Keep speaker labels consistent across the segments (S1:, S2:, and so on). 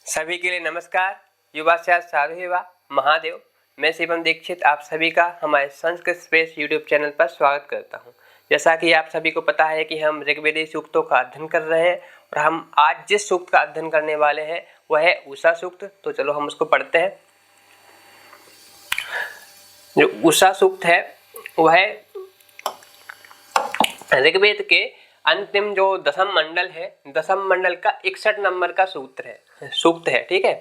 S1: सभी के लिए नमस्कार। युवा साधु महादेव। मैं शिवम दीक्षित आप सभी का हमारे संस्कृत स्पेस यूट्यूब चैनल पर स्वागत करता हूं। जैसा कि आप सभी को पता है कि हम ऋग्वेदीय सूक्तों का अध्ययन कर रहे हैं और हम आज जिस सूक्त का अध्ययन करने वाले हैं वह है उषा सूक्त। तो चलो हम उसको पढ़ते हैं। जो उषा सूक्त है वह ऋग्वेद के अंतिम जो दशम मंडल है, दशम मंडल का 61 नंबर का सूक्त है। ठीक है,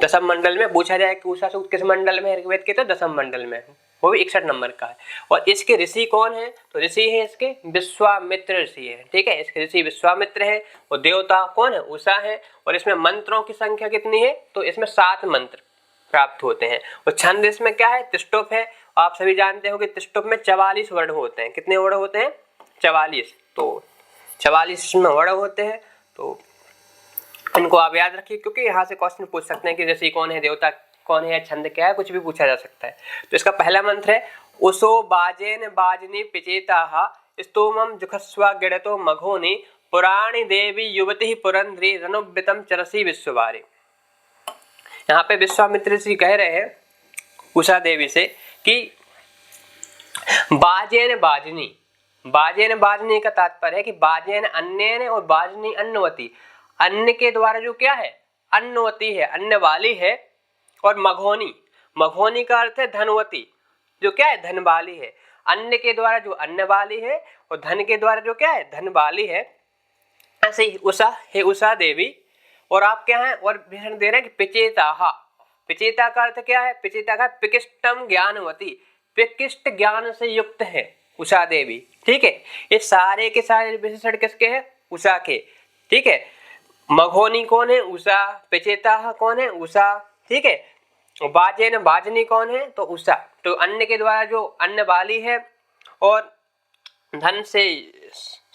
S1: दशम मंडल में पूछा जाए कि उषा सूक्त किस मंडल में है ऋग्वेद के, तो दशम मंडल में, वो भी 61 नंबर का है। और इसके ऋषि कौन है, तो ऋषि है इसके विश्वामित्र ऋषि है। ठीक है, इसके ऋषि विश्वामित्र है और देवता कौन है, उषा है। और इसमें मंत्रों की संख्या कितनी है, तो इसमें 7 मंत्र प्राप्त होते हैं। और छंद इसमें क्या है, तिष्टुप है। आप सभी जानते हो कि तिष्टुप में 44 वर्ण होते हैं। कितने वर्ण होते हैं, 44। तो 44 में वर्ण होते हैं, तो इनको आप याद रखिए, क्योंकि यहाँ से क्वेश्चन पूछ सकते हैं कि ऋषि कौन है, देवता कौन है, छंद क्या है, कुछ भी पूछा जा सकता है। तो इसका पहला मंत्र है उषो बाजेन बाजनी पिचेताः स्तोमम जुखस्वा गिड़तो मघोनि पुराणी देवी युवती पुरंद्री रनुव्रतम चरसी विश्ववारी। यहाँ पे विश्वामित्र ऋषि कह रहे हैं उषा देवी से कि बाजेन बाजनी, बाजेन बाजनी का तात्पर्य है कि बाजेन अन्येन और बाजनी अन्नवती, अन्न के द्वारा जो क्या है, अन्नवती है, अन्न वाली है। और मघोनी, मघोनी का अर्थ है धनवती, जो क्या है, धन वाली है। अन्न के द्वारा जो अन्न वाली है और धन के द्वारा जो क्या है, धन वाली है। ऐसे ही उषा है, उषा देवी। और आप क्या है, और विवरण दे रहे हैं कि पिचेता, पिचेता का अर्थ क्या है, पिचेता का पिकिष्टम ज्ञानवती, पिकिष्ट ज्ञान से युक्त है उषा देवी। ठीक है, ये सारे के सारे विशेषण किसके हैं, उषा के। ठीक है, मघोनी कौन है, उषा। पिचेता कौन है, उषा। ठीक है, बाजेन बाजनी कौन है, तो उषा। तो अन्न के द्वारा जो अन्न वाली है और धन से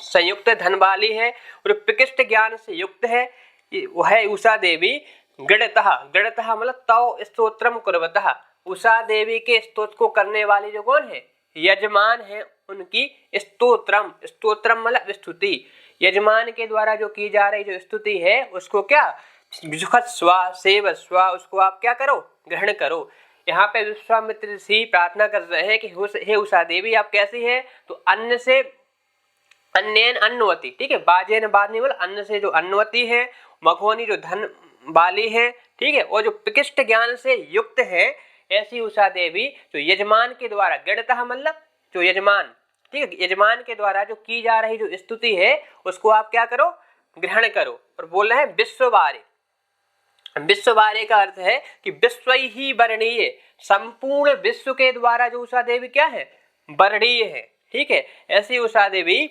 S1: संयुक्त धन वाली है और पिकिष्ट ज्ञान से युक्त है, वह उषा देवी। गृढ़तः, गृढ़तः मतलब तौ स्तोत्रम कुर्वतः, उषा देवी के स्तोत्र को करने वाली जो कौन है, यजमान है, उनकी स्तोत्रम, स्तोत्रम मतलब स्तुति, यजमान के द्वारा जो की जा रही जो स्तुति है उसको क्या, जुखस्वा सेवस्वा, उसको आप क्या करो, ग्रहण करो। यहाँ पे विश्वामित्र ऋषि प्रार्थना कर रहे हैं कि हे उषा देवी आप कैसी है, तो अन्न से अन्यन अन्नवती। ठीक है, बाजेन बाजनी मतलब अन्न से जो अन्नवती है, मघोनी जो धन वाली है। ठीक है, और जो पिकिष्ट ज्ञान से युक्त है, ऐसी उषा देवी जो यजमान के द्वारा, गृढ़तः मतलब जो यजमान, ठीक है, यजमान के द्वारा जो की जा रही जो स्तुति है उसको आप क्या करो, ग्रहण करो। और बोल रहे हैं विश्ववारे, विश्ववारे का अर्थ है कि विश्व ही वर्णीय, संपूर्ण विश्व के द्वारा जो उषा देवी क्या है, वर्णीय है। ठीक है, ऐसी उषा देवी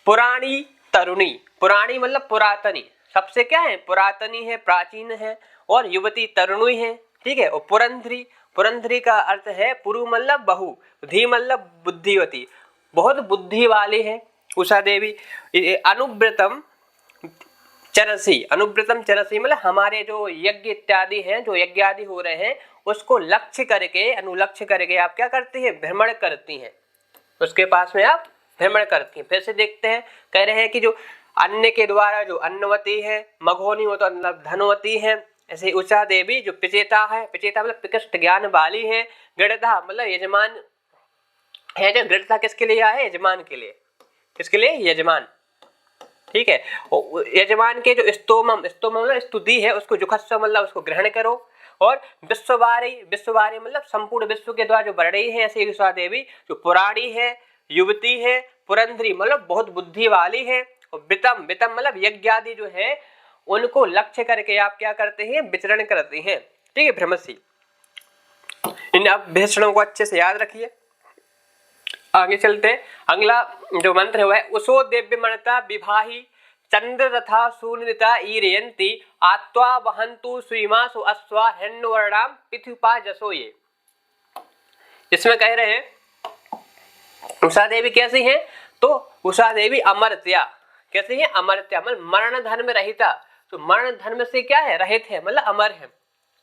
S1: पुराणी तरुणी, पुराणी मतलब पुरातनी, सबसे क्या है, पुरातनी है, प्राचीन है। और युवती तरुणी है। ठीक है, और पुरंधरी, पुरंधरी का अर्थ है पुरु मतलब बहु, धी मतलब बुद्धिवती, बहुत बुद्धि वाली है उषा देवी। अनुव्रतम चरसी, अनुव्रतम चरसी मतलब हमारे जो यज्ञ इत्यादि हैं, जो यज्ञ आदि हो रहे हैं उसको लक्ष्य करके, अनुलक्ष्य करके आप क्या करती है, भ्रमण करती हैं, उसके पास में आप भ्रमण करती हैं। फिर से देखते हैं, कह रहे हैं कि जो अन्न के द्वारा जो अन्नवती है, मघोनी हो तो धनवती है, ऐसे उषा देवी जो पिचेता है, पिचेता मतलब पिकिष्ट ज्ञान वाली है। गृढ़ता मतलब यजमान है, जो गृढ़ता किसके लिए आया है, यजमान के लिए, किसके लिए, यजमान। ठीक है, यजमान के जो स्तोमम, स्तोमम मतलब स्तुति है, उसको जुखस्व मतलब उसको ग्रहण करो। और विश्ववारी, विश्ववारी मतलब संपूर्ण विश्व के द्वारा जो वर्णी है, ऐसी उषा देवी जो पुराणी है, युवती है, पुरंधरी मतलब बहुत बुद्धि वाली है। और वितम, वितम मतलब यज्ञ आदि जो है उनको लक्ष्य करके आप क्या करते हैं, विचरण करते हैं। ठीक है, भ्रमसी। इन आप विशेषणों को अच्छे से याद रखिए। आगे चलते हैं, अगला जो मंत्र है वह उषो दिव्यमनता विभाहि चंद्र तथा सूर्यता ईरयंती आत्वा वहंतु श्रीमासु अश्वा हिरण्यवर्णाम पृथ्वीपा जसो। ये इसमें कह रहे हैं उषा देवी कैसी है, तो उषा देवी अमर्त्या, कैसी है, अमर्त्या मतलब मरण धर्म रहिता, तो मरण धर्म से क्या है, रहित है मतलब अमर है।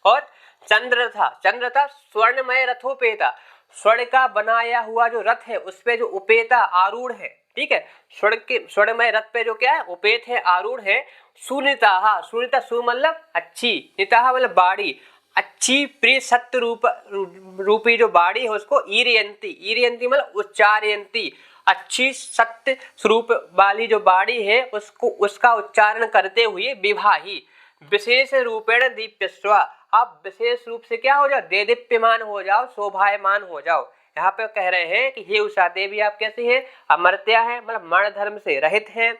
S1: और चंद्र था, चंद्र था स्वर्णमय रथोपेता, स्वर्ण का बनाया हुआ जो रथ है उस पे जो उपेता आरूढ़ है। ठीक है, स्वर्ण के, स्वर्णमय रथ पे जो क्या है, उपेत है, आरूढ़ है। सुनीता, सुनीता सु मतलब अच्छी, निता मतलब बाड़ी, अच्छी प्रिय सत्य रूपी जो बाड़ी है उसको ईरयंती, ईरयंती मतलब उच्चारयंती, अच्छी सत्य स्वरूप वाली जो बाड़ी है उसको उसका उच्चारण करते हुए विवाही विशेष रूपेण दीप्यस्व, आप विशेष रूप से क्या हो जाओ, देदीप्यमान हो जाओ, शोभायमान हो जाओ। यहाँ पे कह रहे हैं कि हे उषा देवी आप कैसी है, अमर्त्या है मतलब मर्ण धर्म से रहित है,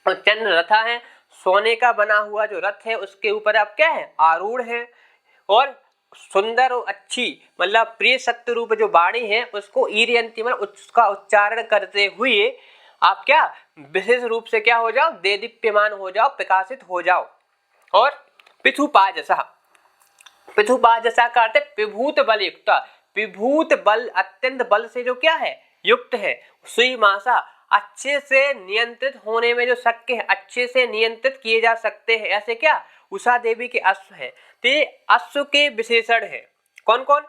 S1: और चंद्र रथा है, सोने का बना हुआ जो रथ है उसके ऊपर आप क्या है, आरूढ़ है, और सुंदर और अच्छी मतलब प्रिय सत्य रूप जो वाणी है उसको ईरयंती मतलब उसका उच्चारण करते हुए आप क्या विशेष रूप से क्या हो जाओ, देदीप्यमान हो जाओ, प्रकाशित हो जाओ। और पिथुपाजसा, पिथुपाजसा का अर्थ है विभूत बल युक्त, विभूत बल अत्यंत बल से जो क्या है युक्त है। सुई मासा अच्छे से नियंत्रित होने में जो शक्य है, अच्छे से नियंत्रित किए जा सकते हैं, ऐसे क्या उषा देवी के अश्व है। तो ये अश्व के विशेषण है कौन कौन,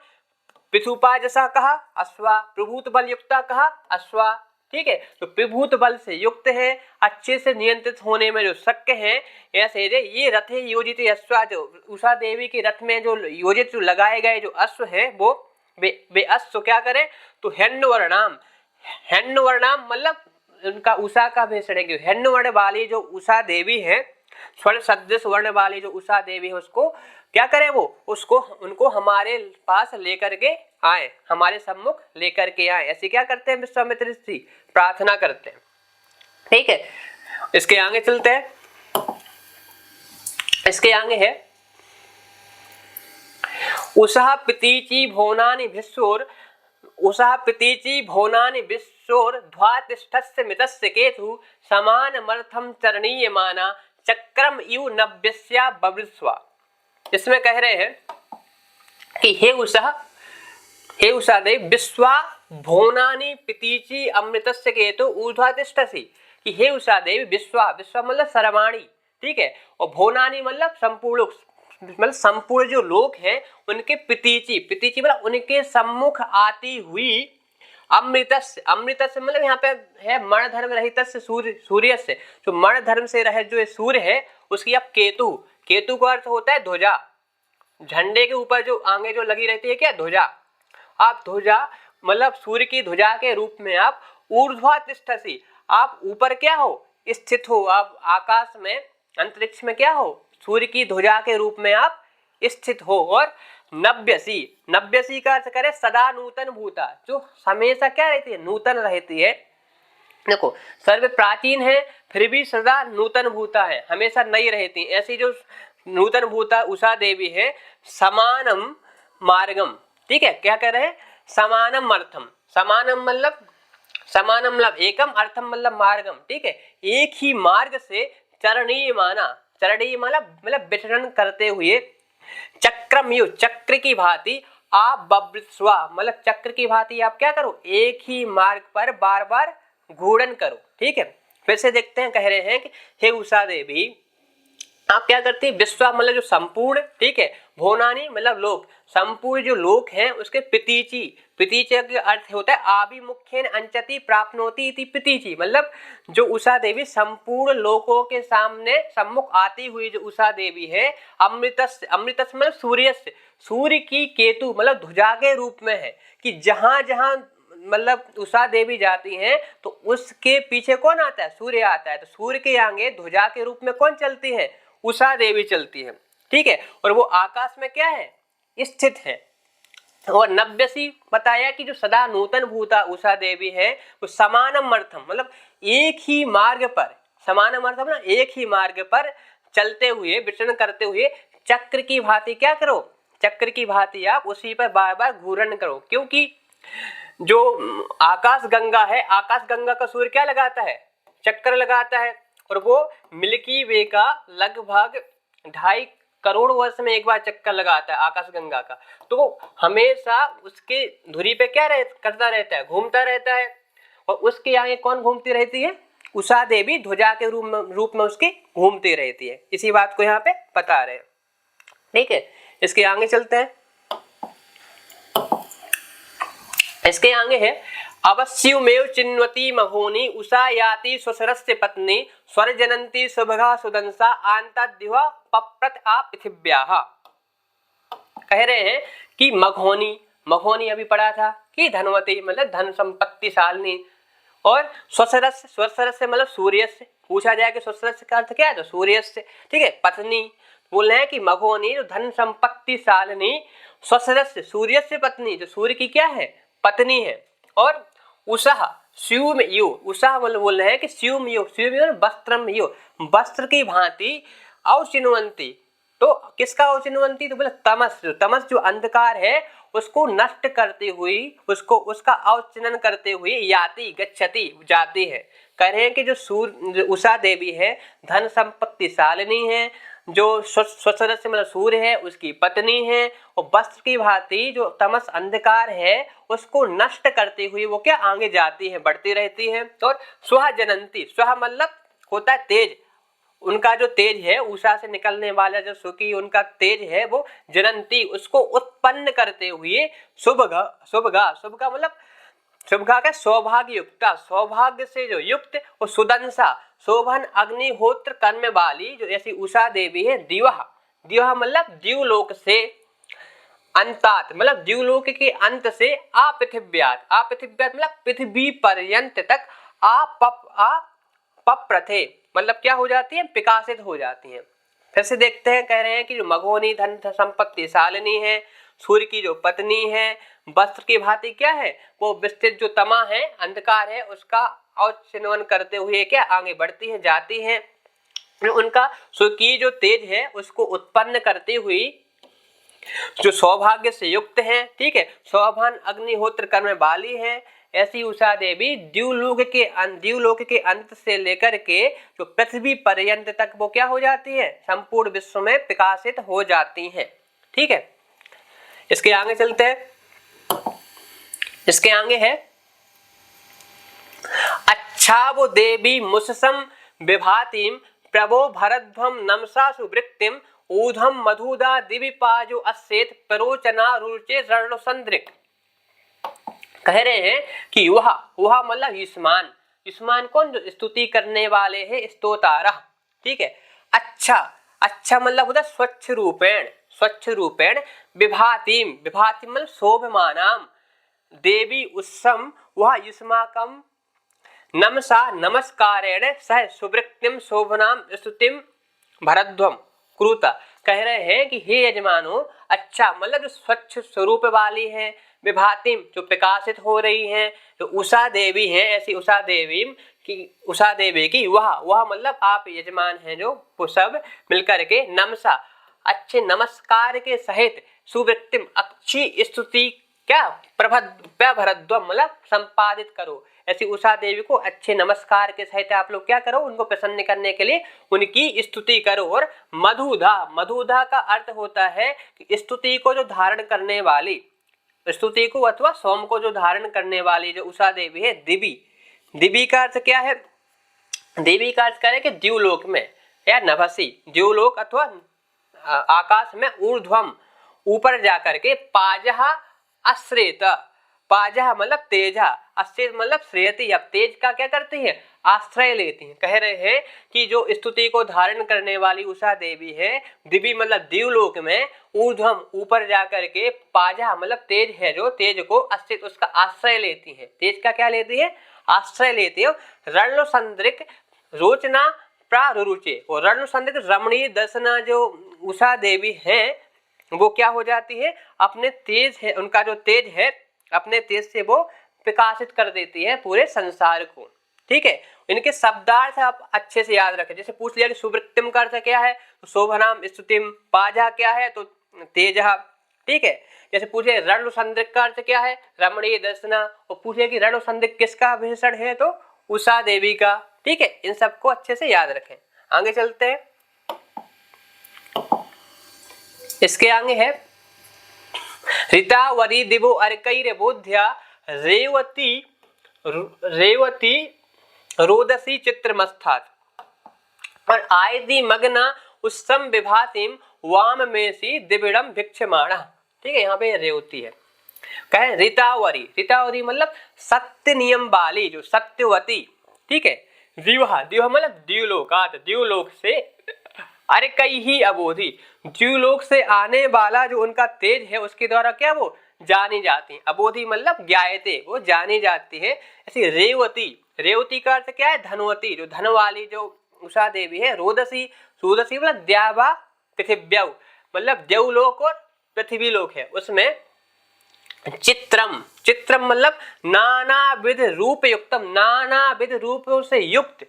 S1: पिथुपाजसा कहा अश्वा, प्रभूत बल युक्ता कहा अश्वा, ठीक है। तो प्रभूत बल से युक्त है, अच्छे से नियंत्रित होने में जो शक्य है, ऐसे ये रथे योजित अश्वा, जो उषा देवी के रथ में जो योजित जो लगाए गए जो अश्व है वो वे अश्व क्या करें, तो हेन्वर्णाम, हेन्वर्णाम मतलब उनका उषा का भेषण है, हेन्वर्ण वाली जो उषा देवी है, स्वर्ण सदृश वर्ण वाली जो उषा देवी है उसको क्या करें, वो उसको उनको हमारे पास लेकर के आए, हमारे सम्मुख लेकर के आए, ऐसे क्या करते हैं विश्वामित्र ऋषि प्रार्थना करते हैं। ठीक है, इसके आगे चलते हैं। इसके आगे है उषा पितीची भोनानि विश्वोर, उषा पितीची भोनानि विश्वोर ध्वातिष्ठस्य मितस्य केतु समानमर्थम चरणीयमाना चक्रम इव नव्यस्या बवृस्वा। इसमें कह रहे हैं कि हे उषा देव विश्वा भोनानि पितीची अमृतस्य केतु ऊर्ध्वातिष्ठसि, कि हे उषा देवी विश्वा, विश्वा मतलब सर्वाणी, ठीक है, और भोनानि मतलब संपूर्ण, मतलब संपूर्ण जो लोग हैं उनके पितीची, पितीची मतलब उनके सम्मुख आती हुई अमृतस्य, अमृतस्य मतलब यहाँ पे है मर्ण धर्म रहित सूर्य, सूर्य से जो मर्ण धर्म से रहे जो सूर्य है उसकी अब केतु, केतु का अर्थ होता है ध्वजा, झंडे के ऊपर जो आगे जो लगी रहती है क्या ध्वजा, आप ध्वजा मतलब सूर्य की ध्वजा के रूप में आप ऊर्ध्वातिष्ठसि, आप ऊपर क्या हो स्थित हो, आप आकाश में अंतरिक्ष में क्या हो सूर्य की ध्वजा के रूप में आप स्थित हो। और नव्यसी, नव्यसी का अर्थ करे सदा नूतन भूता, जो हमेशा क्या रहती है नूतन रहती है। देखो सर्व प्राचीन है फिर भी सदा नूतन भूता है, हमेशा नई रहती है, ऐसी जो नूतन भूता उषा देवी है। समानम मार्गम, ठीक है, क्या कह रहे हैं समानम अर्थम, समानम मतलब एकम, अर्थम मतलब मार्गम, ठीक है, एक ही मार्ग से चरणीय माना, चरणीय मतलब विचरण करते हुए चक्रम यु चक्र की भांति आप बब्रस्वा मतलब चक्र की भांति आप क्या करो एक ही मार्ग पर बार बार घूर्णन करो। ठीक है, फिर से देखते हैं, कह रहे हैं कि हे उषा देवी आप क्या करती है विश्वा मतलब जो संपूर्ण, ठीक है, भोनानी मतलब लोक, संपूर्ण जो लोक हैं उसके पितीची, पितीची का अर्थ होता है आभिमुख्येन अंचति प्राप्नोति इति पितीची, मतलब जो उषा देवी संपूर्ण लोकों के सामने सम्मुख आती हुई जो उषा देवी है। अमृतस्य, अमृतस्य मतलब सूर्य से, सूर्य की केतु मतलब ध्वजा के रूप में है, कि जहां जहां मतलब उषा देवी जाती हैं तो उसके पीछे कौन आता है सूर्य आता है, तो सूर्य के आगे ध्वजा के रूप में कौन चलती है उषा देवी चलती है। ठीक है, और वो आकाश में क्या है स्थित है। और नव्यसी बताया कि जो सदा नूतन भूता उषा देवी है वो समानम अर्थम मतलब एक ही मार्ग पर, समानम अर्थम ना एक ही मार्ग पर चलते हुए विचरण करते हुए चक्र की भांति क्या करो, चक्र की भांति आप उसी पर बार बार घूर्णन करो। क्योंकि जो आकाश गंगा है, आकाश गंगा का सूर्य क्या लगाता है चक्कर लगाता है, और वो मिल्की वे का लगभग 2.5 करोड़ वर्ष में एक बार चक्कर लगाता है आकाश गंगा का, तो वो हमेशा उसके धुरी पे क्या करता रहता है घूमता रहता है। और उसके आगे कौन घूमती रहती है उषा देवी ध्वजा के रूप में उसकी घूमती रहती है। इसी बात को यहाँ पे बता रहे हैं। ठीक है, इसके आगे चलते हैं। इसके आगे है अवश्यमेव चिन्वती मघोनी उषा याति स्वशरस्य पत्नी स्वर जनंती सुभगा सुदंसा आंतद्युहा पप्रत आ पृथिव्याः। कह रहे हैं कि मघोनी, मघोनी अभी पढ़ा था कि धनवती मतलब धन संपत्तिशालिनी, और स्वसरस, स्वसरस से मतलब सूर्य से, पूछा जाए कि स्वसरस का अर्थ क्या है तो सूर्य से, ठीक है। पत्नी बोल रहे हैं कि मघोनी जो धन संपत्तिशालिनी, स्वसरस सूर्य से पत्नी जो सूर्य की क्या है पत्नी है, और उषा स्यूम यु, उषा बोल रहे हैं कि स्यूम यु, स्यूम यु वस्त्रम यु, वस्त्र की भांति औचिन्वंती, तो किसका औचिन्वंती तो बोले तमस, जो अंधकार है उसको नष्ट करती हुई, उसको उसका औचिन्यन करते हुए याति गच्छति जाती है। कह रहे हैं कि जो उषा देवी है धन संपत्तिशालिनी है, जो स्वसरस मतलब सूर्य है उसकी पत्नी है, और वस्त्र की भांति जो तमस अंधकार है उसको नष्ट करती हुई वो क्या आगे जाती है, बढ़ती रहती है। और स्वः जनंती, स्वः मतलब होता है तेज, उनका जो तेज है उषा से निकलने वाला जो सुखी उनका तेज है वो जनंती उसको उत्पन्न करते हुए शुभगा, शुभगा मतलब शुभगा का सौभाग्य युक्ता, सौभाग्य से जो युक्त, और सुदंसा शोभन अग्निहोत्र कर्म वाली जो ऐसी उषा देवी है, दिवा, दिवा मतलब द्यूलोक से, अंतात मतलब द्यूलोक के अंत से, आपृथिव्यात, आपृथिव्यात मतलब पृथ्वी पर्यंत तक, पप्रथे मतलब क्या हो जाती है विकासित हो जाती है। फिर से देखते हैं, कह रहे हैं कि जो मघोनी धन संपत्तिशालिनी है, सूर्य की जो पत्नी है, वस्त्र की भांति क्या है वो विस्तृत जो तमा है अंधकार है उसका औचिन्यन करते हुए क्या आगे बढ़ती है जाती है, उनका सूर्य की जो तेज है उसको उत्पन्न करती हुई जो सौभाग्य से युक्त है, ठीक है, शोभन अग्निहोत्र कर्म वाली है, ऐसी उषा देवी द्यूलोक के अंत से लेकर के जो पृथ्वी पर्यंत तक वो क्या हो जाती है संपूर्ण विश्व में प्रकाशित हो जाती है। ठीक है, इसके आगे चलते हैं। इसके आगे है अच्छा वो देवी मुससम विभातिम प्रभो भरध्वम नमसा सुवृत्तिम ऊधम मधुदा दिविपाजो अस्येत परोचना रुचे रणसंद्रिक। कह रहे हैं कि वह मतलब युष्मान, युष्मान कौन जो स्तुति करने वाले हैं स्तोतारा, ठीक है। अच्छा, अच्छा मतलब होता स्वच्छ रूपेण, स्वच्छ रूपेण विभातिम, विभातिम मतलब शोभमानाम देवी उत्सम वह युष्माकम नमसा नमस्कारेण सह सुवृत्तिम शोभनाम स्तुतिम भरध्वम क्रूता। कह रहे हैं कि हे यजमानो, अच्छा मतलब जो स्वच्छ स्वरूप वाली है, विभातिम जो प्रकाशित हो रही है, जो उषा देवी है, ऐसी उषा देवी की वह मतलब आप यजमान हैं जो वो सब मिलकर के नमसा अच्छे नमस्कार के सहित सुवृत्तिम अच्छी स्तुति क्या भरध्वम मतलब संपादित करो, ऐसी उषा देवी को अच्छे नमस्कार के सहित आप लोग क्या करो उनको प्रसन्न करने के लिए उनकी स्तुति करो। और मधुधा, मधुधा का अर्थ होता है कि स्तुति को जो धारण करने वाली, स्तुति को अथवा सोम को जो धारण करने वाली जो उषा देवी है दिवी, दिवी का अर्थ क्या है, देवी का अर्थ करें कि द्यूलोक में या नभसी, द्यूलोक अथवा आकाश में ऊर्ध्वम ऊपर जाकर के पाजहा आश्रित, पाजहा मतलब तेजा, आश्रित मतलब श्रेयती, अब तेज का क्या करती है आश्रय लेती है। कह रहे हैं कि जो स्तुति को धारण करने वाली उषा देवी है दिव्य मतलब द्यूलोक में ऊर्ध्वम ऊपर जाकर के पाजहा मतलब तेज है जो तेज को आश्रित उसका आश्रय लेती है, तेज का क्या लेती है आश्रय लेती है। रणसंद्रिक रोचना प्रारुचे, और रणसंद्रिक रमणीय दर्शना जो उषा देवी है वो क्या हो जाती है अपने तेज है, उनका जो तेज है अपने तेज से वो प्रकाशित कर देती है पूरे संसार को। ठीक है, इनके शब्दार्थ आप अच्छे से याद रखें। जैसे पूछ लिया कि सुवृत्तिम का अर्थ क्या है तो शोभनाम स्तुतिम, पाजा क्या है तो तेजः, ठीक है। जैसे पूछे रणसंद्रिक का अर्थ क्या है रमणीय दर्शना, और पूछे कि रणसंद्रिक किसका विशेषण है तो उषा देवी का। ठीक है, इन सबको अच्छे से याद रखें। आगे चलते हैं, इसके आगे है ऋतावरी दिवो अर्कैर बोध्या रेवती रोदसी चित्रमस्थात्, और आयदी मग्ना उत्सम विभातिम वाम में सी दिविड़म भिक्षमाणा। ठीक है, यहाँ पे रेवती है, कहें ऋतावरी, ऋतावरी मतलब सत्य नियम वाली, जो सत्यवती, ठीक है। दिवहा, दिवहा मतलब द्युलोकात, द्युलोक से, अरे कई ही अबोधी, द्युलोक से आने वाला जो उनका तेज है उसके द्वारा क्या वो जानी जाती है। अबोधी मतलब ज्ञायते, वो जानी जाती है। ऐसी रेवती, रेवती का अर्थ क्या है, धनवती, जो धन वाली जो उषा देवी है। रोदसी, रोदसी मतलब द्यावा पृथिव्यव, मतलब देवलोक और पृथ्वी लोक है उसमें। चित्रम, चित्रम मतलब नानाविध रूप युक्तम, नानाविध रूपों से युक्त।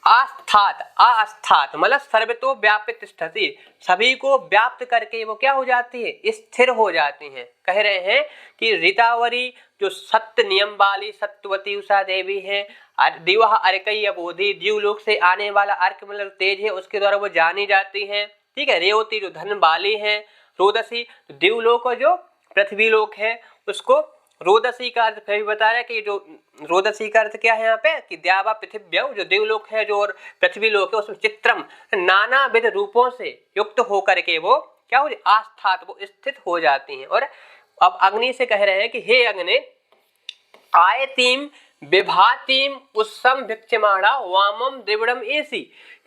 S1: आस्थात, आस्थात मतलब सर्वतो व्यापित तिष्ठति, सभी को व्याप्त करके वो क्या हो जाती है, स्थिर हो जाती हैं। कह रहे हैं कि ऋतावरी जो सत्य नियम वाली सत्यवती उषा देवी है। दिवा अर्कई अबोधी, द्युलोक से आने वाला अर्क मतलब तेज है, उसके द्वारा वो जानी जाती है, ठीक है। रेवती जो धन वाली है। रोदसी द्युलोक जो पृथ्वी लोक है उसको। रोदसी का अर्थ फिर भी बता रहा है कि जो रोदसी का अर्थ क्या है यहाँ पे, कि द्यावा पृथिव्यव, जो देवलोक है जो और पृथ्वी लोक है उसमें चित्रम नाना विध रूपों से युक्त होकर के वो क्या हो, आस्थात, वो स्थित हो जाती हैं। और अब अग्नि से कह रहे हैं कि हे अग्नि, आयतीम विभातीम उत्सम भिक्षमाणा वामम द्रिविड़म एसी,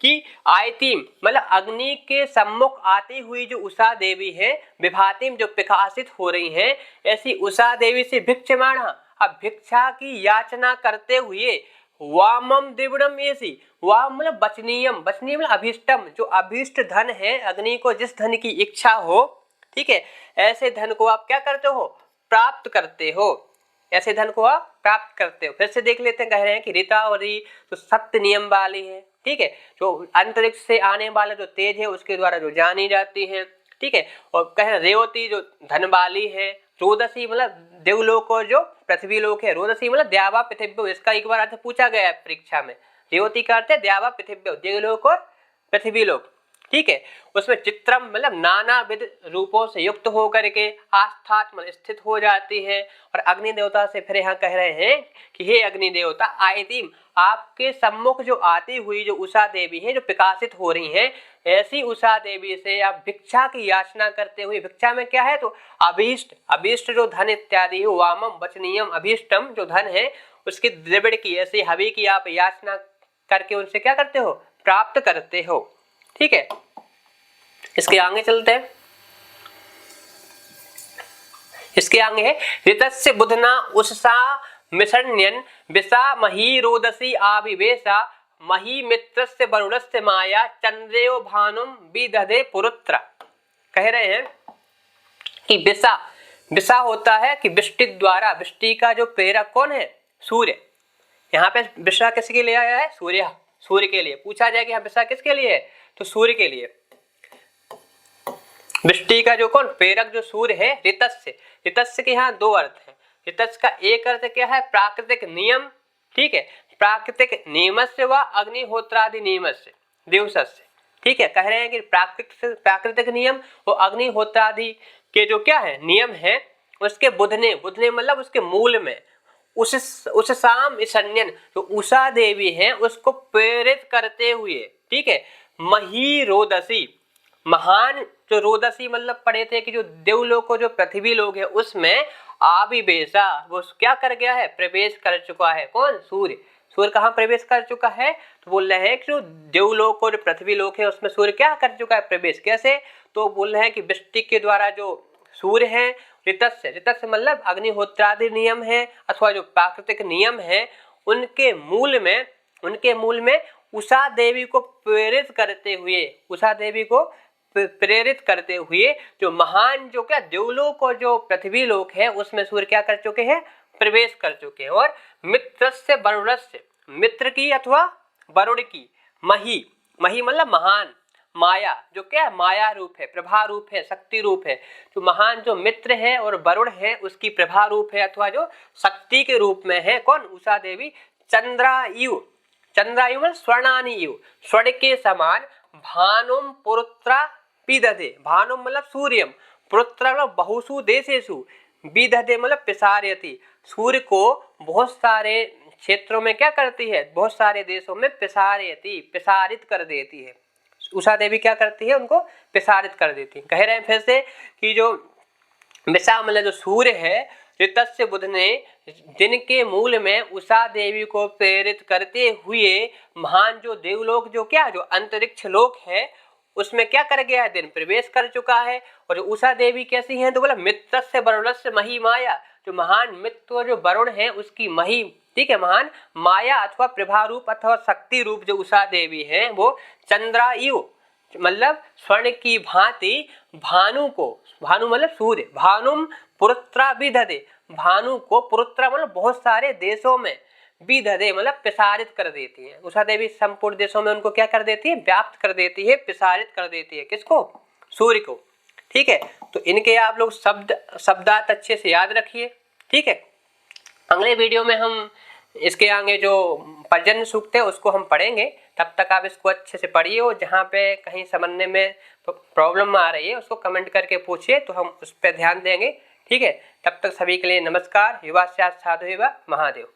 S1: कि आयतीम मतलब अग्नि के सम्मुख आती हुई जो उषा देवी है, विभातीम जो प्रकाशित हो रही है, ऐसी उषा देवी से भिक्षमाणा, अब भिक्षा की याचना करते हुए, वामम द्रिविड़म एसी, वाम मतलब बचनीयम, बचनीयम मतलब अभीष्टम, जो अभीष्ट धन है, अग्नि को जिस धन की इच्छा हो, ठीक है, ऐसे धन को आप क्या करते हो, प्राप्त करते हो, ऐसे धन को आप प्राप्त करते हो। फिर से देख लेते हैं, कह रहे हैं कि ऋतावरी तो सत्य नियम वाली है, ठीक है, जो अंतरिक्ष से आने वाला जो तेज है उसके द्वारा जो जानी जाती है, ठीक है। और कह रहे रेवती जो धन वाली है। रोदसी मतलब देवलोक और जो पृथ्वी लोक है। रोदसी मतलब द्यावा पृथ्वी, इसका एक बार अर्थ पूछा गया है परीक्षा में। रेवती का अर्थ है द्यावा पृथ्वी, देवलोक और पृथ्वी लोक, ठीक है। उसमें चित्रम मतलब नाना विध रूपों से युक्त होकर के आस्थात मतलब स्थित हो जाती है। और अग्नि देवता से फिर यहाँ कह रहे हैं कि हे अग्नि देवता, आयतीम आपके सम्मुख जो आती हुई जो उषा देवी है, जो प्रकाशित हो रही हैं, ऐसी उषा देवी से आप भिक्षा की याचना करते हुए, भिक्षा में क्या है तो अभीष्ट, अभीष्ट जो धन इत्यादि है, वामम वचनीयम अभीष्टम जो धन है उसकी द्रविड़ की, ऐसी हवि की आप याचना करके उनसे क्या करते हो, प्राप्त करते हो, ठीक है। इसके आगे चलते हैं। इसके आगे है ऋतस्य बुधना उषसा मिषण्यन विषा मही रोदसी आविवेशा मही मित्रस्य वरुणस्य माया चंद्रेव भानुम विदधे पुरुत्र। कह रहे हैं कि विषा, विषा होता है कि वृष्टि द्वारा, वृष्टि का जो प्रेरक कौन है, सूर्य। यहाँ पे विषा किसके लिए आया है, सूर्य, सूर्य के लिए। पूछा जाए कि यहाँ विषा किसके लिए है, तो सूर्य के लिए। वृष्टि का जो कौन प्रेरक जो सूर्य है, ऋतस्य, ऋतस्य के यहाँ दो अर्थ है। ऋतस्य का एक अर्थ क्या है, प्राकृतिक नियम, ठीक है, प्राकृतिक नियमस्य व अग्निहोत्रादि नियमस्य दिवसस्य, ठीक है। कह रहे हैं कि प्राकृतिक नियम और अग्निहोत्रादि के जो क्या है नियम है, उसके बुधने, बुधने मतलब उसके मूल में उस शाम ईशन्यन जो उषा देवी है उसको प्रेरित करते हुए, ठीक है, मही रोदसी, महान जो रोदसी मतलब पढ़े थे कि जो देवलोक को जो पृथ्वी लोक है उसमें आविवेशा, वो क्या कर गया है, प्रवेश कर चुका है। कौन, सूर्य। सूर्य कहाँ प्रवेश कर चुका है, तो बोल रहे हैं कि जो देवलोक और पृथ्वी लोक है उसमें सूर्य क्या कर चुका है, प्रवेश। कैसे, तो बोल रहे हैं कि वृष्टि के द्वारा जो सूर्य है, ऋतस्य, ऋतस्य मतलब अग्निहोत्रादि नियम है अथवा जो प्राकृतिक नियम है, उनके मूल में उषा देवी को प्रेरित करते हुए, उषा देवी को प्रेरित करते हुए जो महान जो क्या देवलोक और जो पृथ्वी लोक है उसमें सूर्य क्या कर चुके हैं, प्रवेश कर चुके हैं। और मित्रस्य वरुणस्य, मित्र की अथवा वरुण की, मही, मही मतलब महान, माया जो क्या माया रूप है, प्रभा रूप है, शक्ति रूप है। जो महान जो मित्र है और वरुण है उसकी प्रभा रूप है अथवा जो शक्ति के रूप में है कौन, उषा देवी। चंद्रायु, चंद्रायु मतलब स्वर्णानियु, स्वर्ण के समान। भानुम पुरुत्रा विदधे, भानुम मतलब सूर्यम, पुरुत्रा मतलब बहुसु देशेषु, विदधे मतलब प्रसारयति, सूर्य को बहुत सारे क्षेत्रों में क्या करती है, बहुत सारे देशों में प्रसारयति, प्रसारित कर देती है। उषा देवी क्या करती है, उनको प्रसारित कर देती है। कह रहे हैं फिर से कि जो विषा मतलब जो सूर्य है, जो तस्य बुध ने जिनके मूल में उषा देवी को प्रेरित करते हुए महान जो देवलोक, जो क्या जो अंतरिक्ष लोक है, उसमें क्या कर गया है, दिन प्रवेश कर चुका है। और जो उषा देवी कैसी हैं, तो बोला मित्रस्य वरुणस्य मही माया, जो महान मित्र जो वरुण है उसकी मही, ठीक है, महान माया अथवा प्रभा रूप अथवा शक्ति रूप जो उषा देवी है, वो चंद्रायु मतलब स्वर्ण की भांति भानु को, भानु मतलब सूर्य, भानुम पुरुत्रा विदधे, भानु को पुरुत्रा मतलब बहुत सारे देशों में, विदधे मतलब प्रसारित कर देती है। उषा देवी संपूर्ण देशों में उनको क्या कर देती है, व्याप्त कर देती है, प्रसारित कर देती है। किसको, सूर्य को, ठीक है। तो इनके आप लोग शब्दार्थ अच्छे से याद रखिए, ठीक है। अगले वीडियो में हम इसके आगे जो पर्जन्य सूक्त है उसको हम पढ़ेंगे, तब तक आप इसको अच्छे से पढ़िए और जहाँ पे कहीं समझने में प्रॉब्लम आ रही है उसको कमेंट करके पूछिए, तो हम उस पर ध्यान देंगे, ठीक है। तब तक सभी के लिए नमस्कार। युवा स्यात् साधु एव महादेव।